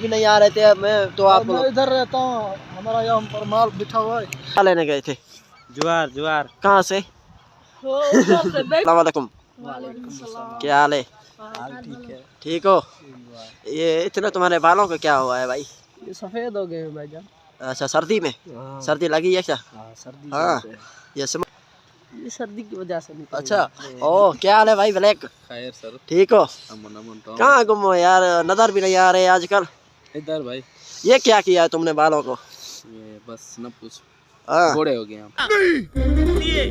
भी नहीं आ रहे थे, मैं तो आप मैं इधर रहता हूँ, हमारा यहाँ पर माल बिठा हुआ है। क्या लेने गए थे? ज्वार ज्वार। कहाँ से? अस्सलाम वालेकुम। क्या हाल है? ठीक है। ठीक हो? ये इतने तुम्हारे बालों का क्या हुआ है भाई? ये सफेद हो गए भाईजान। अच्छा, सर्दी में? सर्दी लगी है क्या? सर्दी हाँ, ये सर्दी की वजह से नहीं। अच्छा। ओ, क्या हाल है भाई ब्लैक? खैर सर। ठीक हो? अमन अमन तो कहाँ गुम हो यार, नजर भी नहीं आ रहे आजकल। इधर भाई। ये क्या किया है तुमने बालों को? ये बस न पूछ, हाँ। बूढ़े हो गए हम।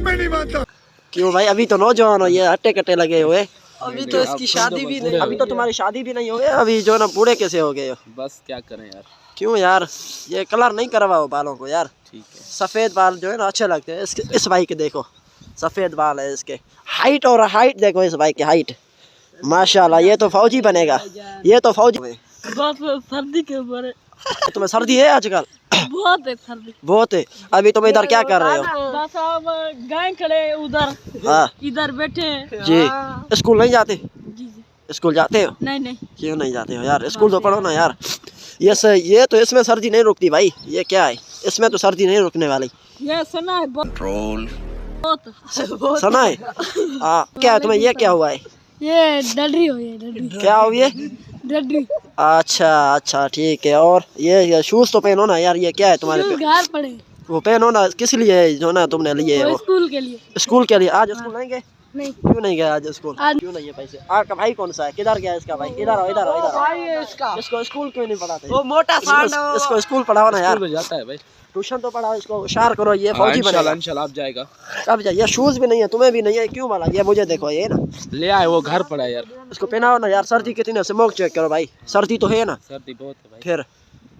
मैं नहीं मानता। क्यों भाई, अभी तो नौजवान हो, ये हट्टे कट्टे लगे हुए। अभी तो इसकी शादी भी नहीं। अभी तो तुम्हारी शादी भी नहीं हो गई, अभी जो ना बूढ़े कैसे हो गए हो? बस क्या करें यार। क्यों यार, ये कलर नहीं करवाओ बालों को यार। ठीक है। सफ़ेद बाल जो है ना अच्छे लगते हैं। इस भाई के देखो, सफ़ेद बाल है इसके। हाइट और हाइट देखो इस भाई की हाइट, माशाल्लाह। ये तो फौजी बनेगा, ये तो फौजी। सर्दी के ऊपर तुम्हें सर्दी है आजकल? बहुत है सर्दी। बहुत है। अभी तुम इधर क्या कर रहे हो? बस अब गाय खड़े उधर, हाँ इधर बैठे जी। स्कूल नहीं जाते? जी। स्कूल जाते हो? नहीं। क्यों नहीं जाते हो यार? स्कूल तो पढ़ो ना यार। ये तो इसमें सर्दी नहीं रुकती भाई। ये क्या है, इसमें तो सर्दी नहीं रुकने वाली। ये सुना है बहुत सुना है? हाँ, क्या तुम्हें ये क्या हुआ है? ये डडरी हो, ये डडरी। क्या हुई है? डडरी। अच्छा ठीक है। और ये शूज तो पहनो ना यार, ये क्या है तुम्हारे पे? घर पड़े वो पहनो ना, किस लिए जो ना तुमने लिए है वो? स्कूल के लिए। स्कूल के लिए। आज स्कूल नहीं गए? नहीं। क्यों नहीं गए आज स्कूल? क्यों नहीं है पैसे? आपका भाई कौन सा है? किधर गया इसका भाई? इधर आओ इधर आओ इधर आओ। इसको स्कूल क्यों नहीं पढ़ाते? वो मोटा इसको स्कूल पढ़ाओ ना यार। स्कूल में जाता है भाई। ट्यूशन तो पढ़ाओ, इसको होशियार करो, ये फौजी बनेगा इंशाल्लाह। आप जाएगा कब जाए? ये शूज भी नहीं है, तुम्हें भी नहीं है, क्यों वाला? ये मुझे देखो, ये ना ले आए, वो घर पड़ा यार। इसको पहनाओ ना यार। सर्दी कितनी है, स्मोक चेक करो भाई, सर्दी तो है ना। सर्दी बहुत है भाई। फिर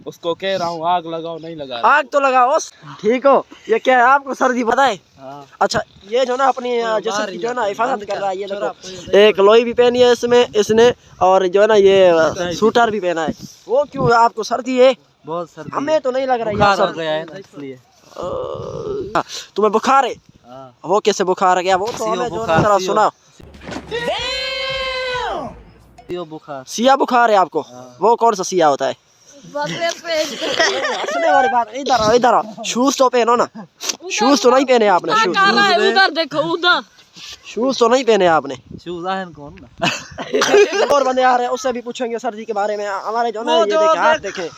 उसको कह रहा हूँ आग लगाओ, नहीं लगा। आग तो लगाओ। ठीक हो? ये क्या है, आपको सर्दी पता है? हाँ। अच्छा, ये जो ना अपनी जिस्म की जो ना हिफाजत कर रहा है। ये देखो, एक लोई भी पहनी है इसमें इसने, और जो ना ये सूटर भी पहना है। वो क्यों, आपको सर्दी है? बहुत सर्दी। हमें तो नहीं लग रहा है बुखार गया है ना इसलिए। तुम्हें बुखार है? वो कैसे बुखार आ गया? वो तो हमें जो ना सुना। सिया बुखार है आपको? वो कौन सा सिया होता है? हंसने वाली बात। इधर आओ इधर आओ। शूज तो पहनो ना। शूज तो नहीं पहने आपने? शूज उधर देखो, उधर शूज तो नहीं पहने आपने? शूज आहन कौन ना। और बंदे आ रहे हैं, उससे भी पूछेंगे सर्दी के बारे में। हमारे जो ना ये देखे हाथ देखे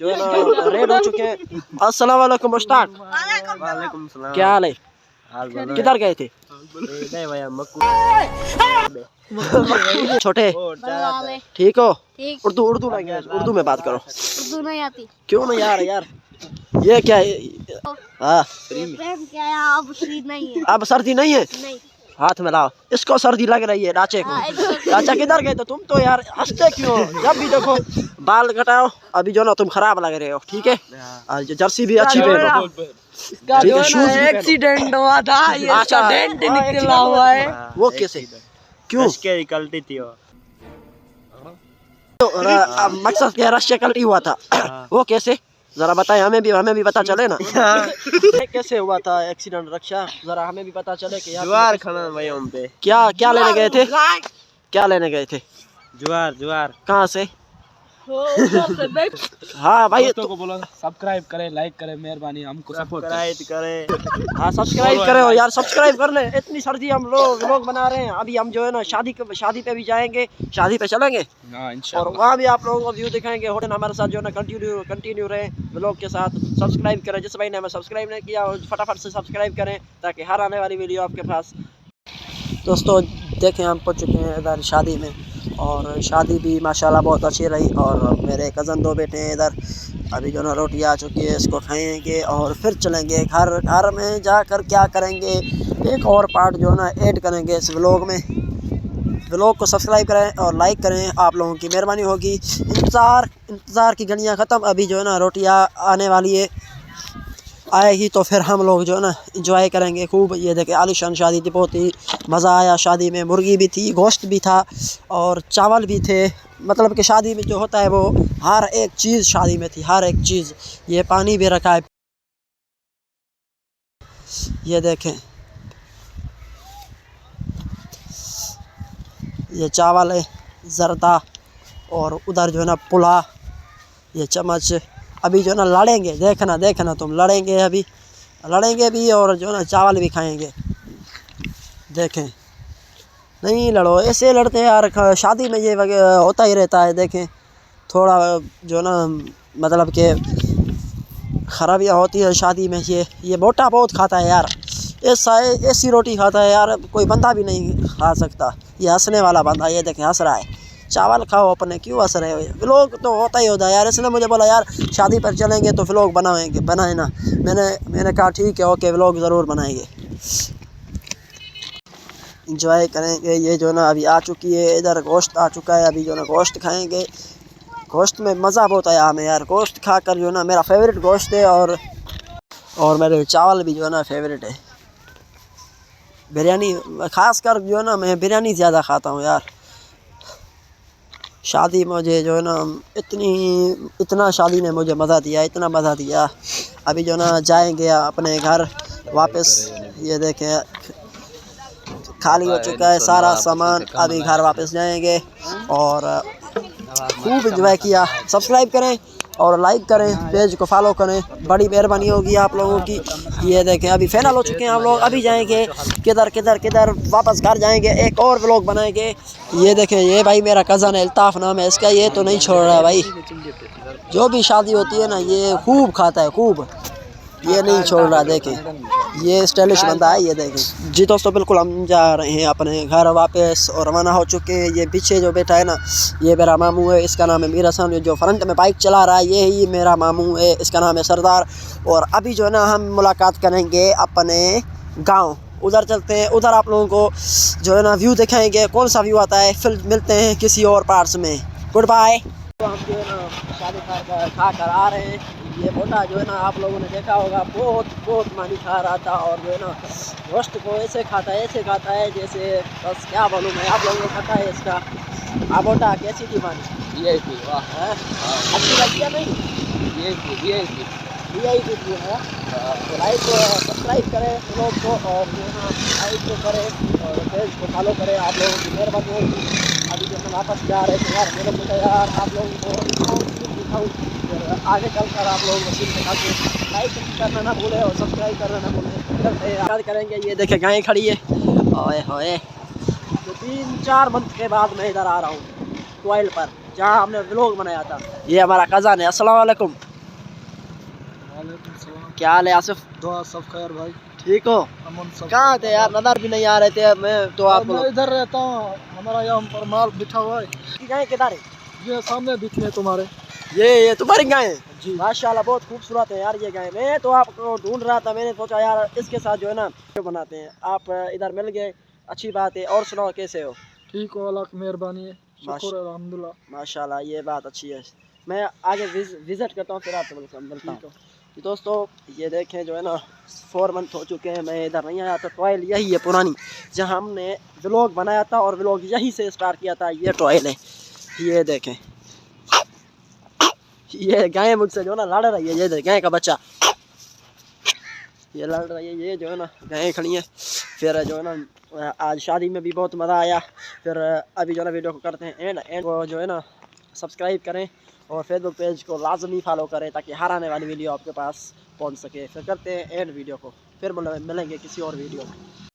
जो है ना रेड हो चुके हैं। अस्सलाम वालेकुम मुश्ताक। वालेकुम सलाम। क्या हाल है? किधर गए थे? छोटे ठीक हो? उर्दू लैंग्वेज, उर्दू में बात करो। उर्दू नहीं आती। क्यों नहीं यार? यार ये क्या है? हाँ, अब नहीं है। अब सर्दी नहीं है? नहीं। हाथ में लाओ। इसको सर्दी लग रही है राचे को। राचा किधर गए? तो तुम तो यार हंसते क्यों? जब भी देखो बाल कटाओ। अभी जो ना तुम खराब लग रहे हो, ठीक है? जर्सी भी अच्छी पहनो, ठीक है? शूज एक्सीडेंट हुआ था, ये अच्छा, डेंट निकला हुआ है। वो कैसे? क्यों? कल्टी थी वो। मकसद क्या, रश कल्टी हुआ था? वो कैसे, जरा बताएं, हमें भी पता चले ना। कैसे हुआ था एक्सीडेंट रक्षा? जरा हमें भी पता चले कि ज्वार खाना भाई हम पे। क्या लेने गए थे? क्या लेने गए थे? ज्वार। कहाँ से? हाँ भाई, दोस्तों को बोलो सब्सक्राइब करें, लाइक करें, मेहरबानी हमको सपोर्ट करें। हाँ सब्सक्राइब करें यार, सब्सक्राइब कर लें। इतनी सर्दी हम लोग बना रहे हैं। अभी हम जो है ना शादी पे भी जाएंगे, शादी पे चलेंगे। हाँ, और वहाँ भी आप लोगों को व्यू दिखाएंगे। होटल हमारे साथ जो है ना कंटिन्यू रहे व्लॉग के साथ। सब्सक्राइब करें, जिस भाई ने हमें सब्सक्राइब नहीं किया फटाफट से सब्सक्राइब करें, ताकि हर आने वाली वीडियो आपके पास। दोस्तों देखें, हम पहुँच चुके हैं इधर शादी में, और शादी भी माशाल्लाह बहुत अच्छी रही। और मेरे कज़न दो बेटे हैं इधर। अभी जो ना रोटी आ चुकी है, इसको खाएंगे और फिर चलेंगे घर में जाकर क्या करेंगे, एक और पार्ट जो है ना ऐड करेंगे इस व्लॉग में। व्लॉग को सब्सक्राइब करें और लाइक करें, आप लोगों की मेहरबानी होगी। इंतज़ार की घड़ियाँ ख़त्म, अभी जो है ना रोटियाँ आने वाली है। आएगी तो फिर हम लोग जो है ना इंजॉय करेंगे खूब। ये देखें, आलीशान शादी थी, बहुत ही मज़ा आया। शादी में मुर्गी भी थी, गोश्त भी था और चावल भी थे। मतलब कि शादी में जो होता है वो हर एक चीज़ शादी में थी, हर एक चीज़। ये पानी भी रखा है, ये देखें, ये चावल है, जर्दा, और उधर जो है ना पुलाव, ये चम्मच अभी जो ना लड़ेंगे, देखना देखना तुम, लड़ेंगे अभी, लड़ेंगे भी और जो ना चावल भी खाएंगे। देखें, नहीं लड़ो, ऐसे लड़ते हैं यार, शादी में ये होता ही रहता है। देखें थोड़ा जो ना मतलब कि खराबियाँ होती है शादी में। ये मोटा बहुत खाता है यार, ऐसी रोटी खाता है यार, कोई बंदा भी नहीं खा सकता। ये हंसने वाला बंदा, ये देखें हंस रहा है। चावल खाओ अपने, क्यों हंस रहे हो? व्लॉग तो होता ही होता है यार, इसने मुझे बोला यार शादी पर चलेंगे तो व्लॉग बनाए ना। मैंने कहा ठीक है, ओके व्लॉग ज़रूर बनाएंगे, इंजॉय करेंगे। ये जो ना अभी आ चुकी है, इधर गोश्त आ चुका है, अभी जो ना गोश्त खाएंगे। गोश्त में मज़ा बहुत आया हमें यार, गोश्त खाकर जो ना मेरा फेवरेट गोश्त है। और मेरे चावल भी जो है ना फेवरेट है। बिरयानी ख़ास कर जो है ना, मैं बिरयानी ज़्यादा खाता हूँ यार। शादी मुझे जो है ना इतना शादी ने मुझे मज़ा दिया, इतना मज़ा दिया। अभी जो ना जाएंगे अपने घर वापस। ये देखें खाली हो चुका है सारा सामान, अभी घर वापस जाएंगे। और खूब इंजॉय किया। सब्सक्राइब करें और लाइक करें, पेज को फॉलो करें, बड़ी मेहरबानी होगी आप लोगों की। ये देखें अभी फाइनल हो चुके हैं हम लोग, अभी जाएंगे किधर वापस घर जाएंगे, एक और व्लॉग बनाएंगे। ये देखें, ये भाई मेरा कज़न है, अल्ताफ़ नाम है इसका, ये तो नहीं छोड़ रहा है भाई। जो भी शादी होती है ना ये खूब खाता है, खूब, ये नहीं छोड़ रहा। देखें ये स्टाइलिश बंदा है, ये देखें। जी दोस्तों बिल्कुल हम जा रहे हैं अपने घर वापस और रवाना हो चुके हैं। ये पीछे जो बैठा है ना, ये मेरा मामू है, इसका नाम है मीर हसन। ये जो फ्रंट में बाइक चला रहा है ये ही मेरा मामू है, इसका नाम है सरदार। और अभी जो है ना हम मुलाकात करेंगे अपने गाँव, उधर चलते हैं, उधर आप लोगों को जो है ना व्यू दिखाएंगे, कौन सा व्यू आता है। फिर मिलते हैं किसी और पार्ट्स में, गुड बाय। तो हम जो है ना शादी खा कर आ रहे हैं। ये मोटा जो है ना आप लोगों ने देखा होगा, बहुत मानी खा रहा था। और जो है ना गोश्त को ऐसे खाता है जैसे बस क्या बोलूँ मैं, आप लोगों को पता है इसका। आप मोटा कैसी थी मानी? ये अच्छी लगती है नहीं? ये थी है। तो लाइक सब्सक्राइब करें लोग को, और जो है ना लाइक करें और पेज को फॉलो करें, आप लोगों की मेहरबानी होगी। अभी जो हम वापस जा रहे थे यार, मैंने सोचा यार आप लोगों को दिखाऊँ, फिर आगे चलकर आप लोगों को सीन दिखाते। लाइक करना ना भूलें और सब्सक्राइब करना ना भूलें। याद करेंगे। ये देखे गाय खड़ी है, ओए होए। तो 3-4 मंथ के बाद मैं इधर आ रहा हूँ टॉयल पर, जहाँ हमने व्लॉग बनाया था। ये हमारा कज़न है। अस्सलाम वालेकुम। क्या हाल है आसिफ? दुआ सब खैर भाई, ठीक हो? कहाँ थे यार, नजर भी नहीं आ रहे थे। मैं तो आपको इधर रहता हूँ, हमारा यहाँ पर माल बिठा हुआ है। गाय किधर है? ये सामने दिखते हैं तुम्हारे। ये तुम्हारी गाय है जी? माशाल्लाह बहुत खूबसूरत है यार ये गाय। मैं तो आपको ढूंढ रहा था, मैंने सोचा यार इसके साथ जो है ना बनाते हैं। आप इधर मिल गए, अच्छी बात है। और सुनाओ कैसे हो? ठीक हो, अल्लाह की मेहरबानी है, शुक्र है अल्हम्दुलिल्लाह। माशाल्लाह ये बात अच्छी है। मैं आगे विजिट करता हूँ, फिर आपसे मिलता हूँ। दोस्तों ये देखें जो है ना 4 मंथ हो चुके हैं मैं इधर नहीं आया था। टॉयल यही है पुरानी, जहाँ हमने व्लॉग बनाया था और व्लॉग यहीं से स्टार्ट किया था। ये टॉयल है, ये देखें। ये गाय मुझसे जो है ना लड़ रही है, ये गाय का बच्चा ये लड़ रही है। ये जो है ना गायें खड़ी हैं। फिर जो है ना आज शादी में भी बहुत मज़ा आया। फिर अभी जो है ना वीडियो को करते हैं एंड को जो है ना सब्सक्राइब करें और फेसबुक पेज को लाजमी फॉलो करें, ताकि हर आने वाली वीडियो आपके पास पहुंच सके। फिर करते हैं एंड वीडियो को, फिर मिलेंगे किसी और वीडियो में।